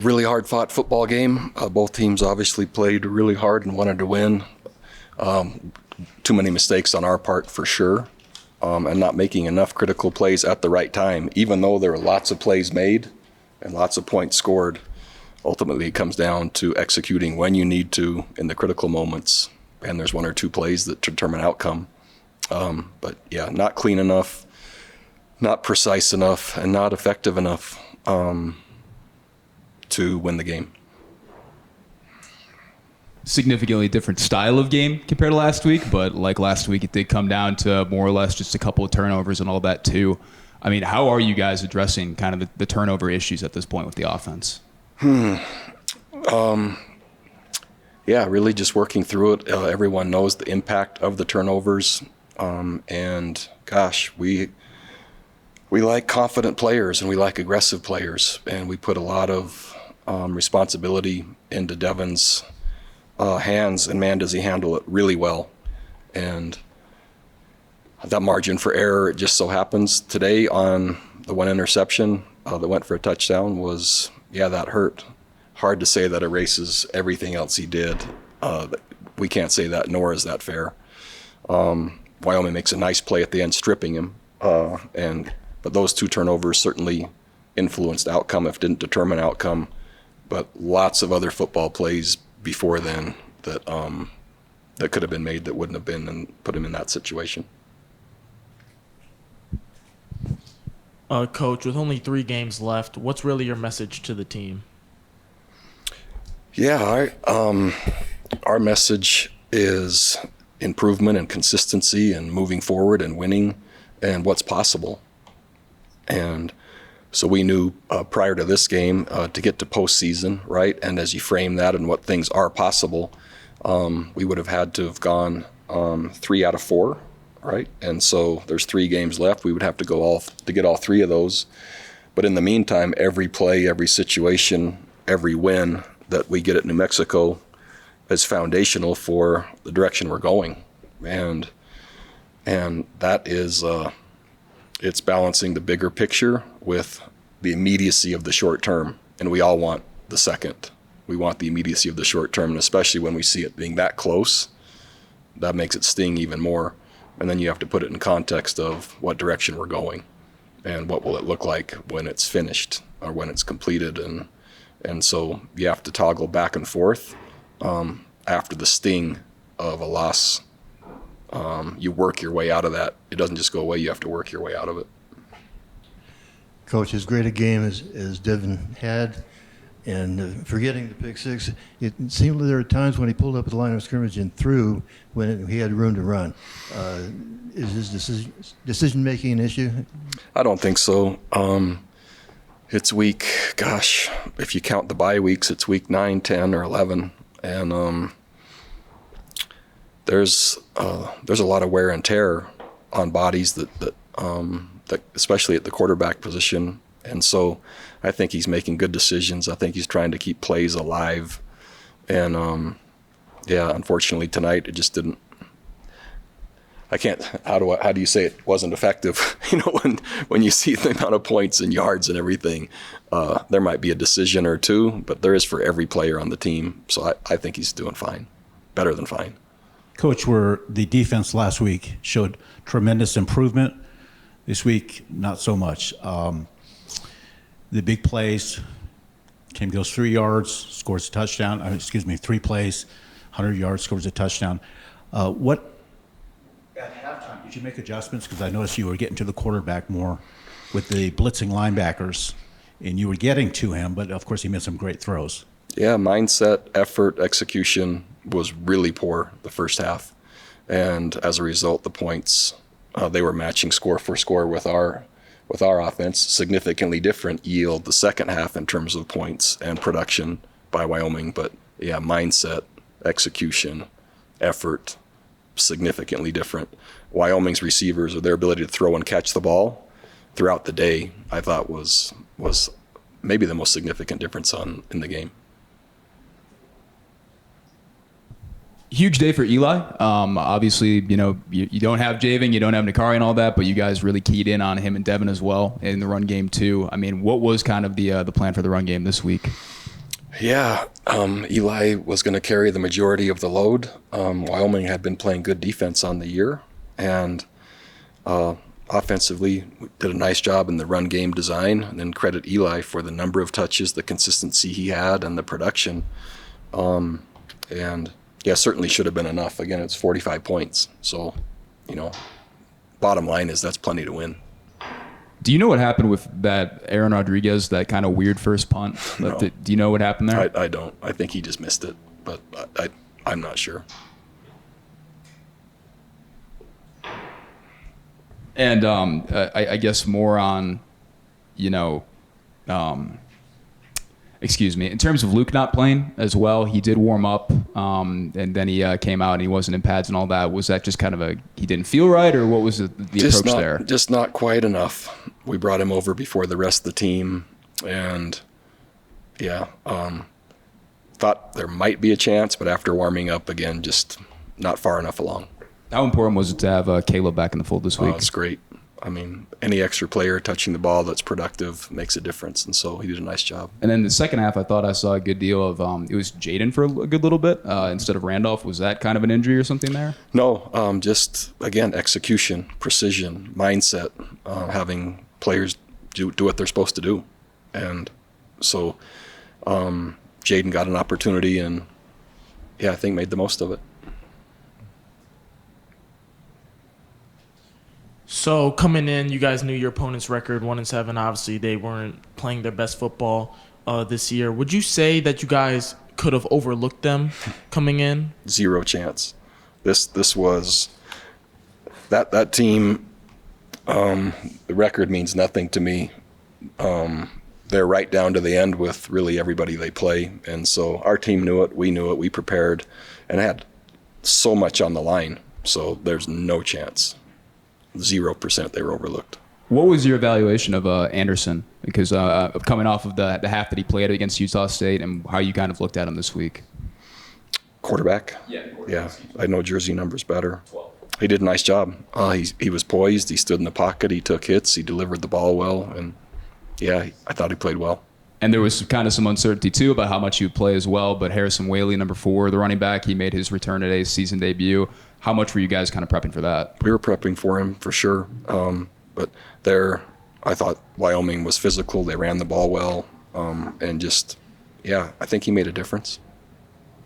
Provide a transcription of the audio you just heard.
Really hard fought football game. Both teams obviously played really hard and wanted to win. Too many mistakes on our part for sure, and not making enough critical plays at the right time. Even though there were lots of plays made and lots of points scored, ultimately it comes down to executing when you need to in the critical moments. And there's one or two plays that determine outcome. But yeah, not clean enough, not precise enough, and not effective enough to win the game. Significantly different style of game compared to last week, but like last week, it did come down to more or less just a couple of turnovers and all that too. I mean, how are you guys addressing kind of the turnover issues at this point with the offense? Yeah, really just working through it. Everyone knows the impact of the turnovers, and gosh, we like confident players and we like aggressive players, and we put a lot of responsibility into Devin's hands, and man, does he handle it really well. And that margin for error, it just so happens today on the one interception that went for a touchdown was, yeah, that hurt. Hard to say that erases everything else he did. We can't say that, nor is that fair. Wyoming makes a nice play at the end, stripping him, but those two turnovers certainly influenced outcome, if didn't determine outcome. But lots of other football plays before then that could have been made that wouldn't have been, and put him in that situation. Coach, with only 3 games left, what's really your message to the team? Yeah, our message is improvement and consistency and moving forward and winning and what's possible. And so we knew prior to this game to get to postseason, right? And as you frame that and what things are possible, we would have had to have gone 3 out of 4, right? And so there's 3 games left. We would have to go to get all 3 of those. But in the meantime, every play, every situation, every win that we get at New Mexico is foundational for the direction we're going. And that is it's balancing the bigger picture with the immediacy of the short term. And we all want the second. We want the immediacy of the short term, and especially when we see it being that close, that makes it sting even more. And then you have to put it in context of what direction we're going and what will it look like when it's finished or when it's completed. And so you have to toggle back and forth. After the sting of a loss, you work your way out of that. It doesn't just go away. You have to work your way out of it. Coach, as great a game as Devin had, and forgetting the pick six, it seemed there were times when he pulled up at the line of scrimmage and threw when he had room to run. Is his decision-making an issue? I don't think so. It's week, gosh, if you count the bye weeks, it's week 9, 10, or 11. And there's a lot of wear and tear on bodies that especially at the quarterback position. And so I think he's making good decisions. I think he's trying to keep plays alive. And unfortunately tonight it just didn't. I can't. How do you say it wasn't effective? When you see the amount of points and yards and everything, there might be a decision or two, but there is for every player on the team. So I think he's doing fine, better than fine. Coach, where the defense last week showed tremendous improvement, this week not so much. The big plays, team goes 3 yards, scores a touchdown. 3 plays, 100 yards, scores a touchdown. What at halftime did you make adjustments? Because I noticed you were getting to the quarterback more with the blitzing linebackers, and you were getting to him, but of course he made some great throws. Yeah, mindset, effort, execution was really poor the first half, and as a result, the points they were matching score for score with our offense. Significantly different yield the second half in terms of points and production by Wyoming, but yeah, mindset, execution, effort, significantly different. Wyoming's receivers, or their ability to throw and catch the ball throughout the day, I thought was maybe the most significant difference in the game. Huge day for Eli. Obviously, you don't have Javen, you don't have Nakari and all that, but you guys really keyed in on him and Devin as well in the run game too. I mean, what was kind of the plan for the run game this week? Yeah, Eli was going to carry the majority of the load. Wyoming had been playing good defense on the year, and offensively did a nice job in the run game design, and then credit Eli for the number of touches, the consistency he had, and the production. And yeah, certainly should have been enough. Again, it's 45 points. So, bottom line is that's plenty to win. Do you know what happened with that Aaron Rodriguez, that kind of weird first punt? No. Do you know what happened there? I don't. I think he just missed it, but I'm not sure. And I guess more on, excuse me, in terms of Luke not playing as well, he did warm up, and then he came out and he wasn't in pads and all that. Was that just kind of he didn't feel right, or what was the approach there? Just not quite enough. We brought him over before the rest of the team, and yeah, thought there might be a chance, but after warming up again, just not far enough along. How important was it to have Caleb back in the fold this week? It's great. I mean, any extra player touching the ball that's productive makes a difference, and so he did a nice job. And then the second half, I thought I saw a good deal of it was Jaden for a good little bit instead of Randolph. Was that kind of an injury or something there? No, just, again, execution, precision, mindset, having players do what they're supposed to do. And so Jaden got an opportunity and, yeah, I think made the most of it. So coming in, you guys knew your opponent's record, 1-7. Obviously, they weren't playing their best football this year. Would you say that you guys could have overlooked them coming in? Zero chance. This was that team. The record means nothing to me. They're right down to the end with really everybody they play, and so our team knew it. We knew it. We prepared, and had so much on the line. So there's no chance. 0% they were overlooked. What was your evaluation of Anderson? Because coming off of the half that he played against Utah State, and how you kind of looked at him this week. Quarterback? Yeah, I know jersey numbers better. 12. He did a nice job. He was poised. He stood in the pocket. He took hits. He delivered the ball well. And, yeah, I thought he played well. And there was kind of some uncertainty, too, about how much he would play as well. But Harrison Whaley, number 4, the running back, he made his return today, season debut. How much were you guys kind of prepping for that? We were prepping for him for sure. But I thought Wyoming was physical. They ran the ball well. And just, yeah, I think he made a difference.